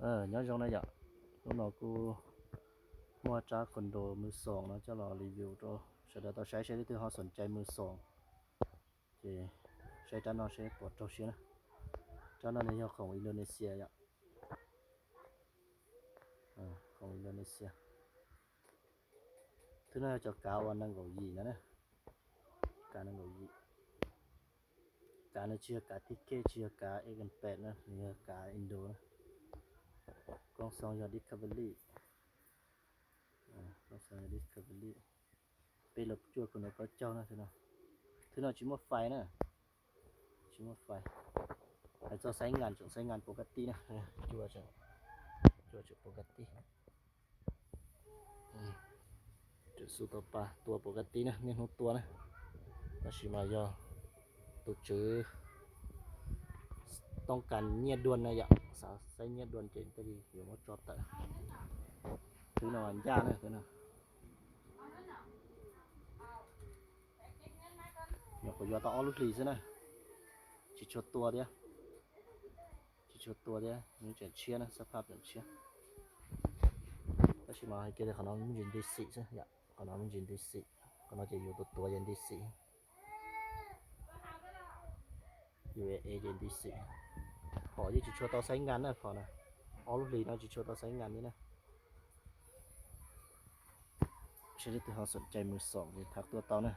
nhớ trong này vậy lúc nào cô mua trả con đồมือสองnó cho nó review cho sau đó tao sẽ đi từ họ sânใจมือสองthì sẽ cho nó sẽ bớt trâu xíu cho nó nàyของIndonesia vậyของIndonesia thứ này cho cá ăn đang gọi gì nữa nè cá đang gọi gì cá nó chia cá thịt kê chia cá egg and pet nữa như cá Indo nữa con song cho Discovery con song cho Discovery bây giờ chua của nó có trâu nữa thứ nào chỉ một phái nữa chỉ một pháiให้เจ้าใช้งานจงใช้งานปกตินะจั่วจะปกติจุดสู้ตัวปลาตัวปกตินะเนี่ยทุกตัวนะราชิมายอตัวจื้อต้องการเงียดด่วนนะอย่าสาวใช้เงียดด่วนเจ๋งก็ดีเดี๋ยวมาจอดแต่ถือหน่อยยากนะคือนะเดี๋ยวขอยอต้องเอาลูกหลีซะนะจิชดตัวเดียวชุดตัวเดียวนี่จะเชียนะสภาพอย่างเชียก็ชิมาให้เกิดขนมยืนดีสิซะอย่าขนมยืนดีสิขนมจะอยู่ตัวยืนดีสิอยู่ยืนดีสิขอที่จะช่วยต่อใช้งานนะขอนะเอาลูกหลีนะจะช่วยต่อใช้งานนี้นะชนิดที่เขาสนใจมือสองจะทักตัวต่อนะ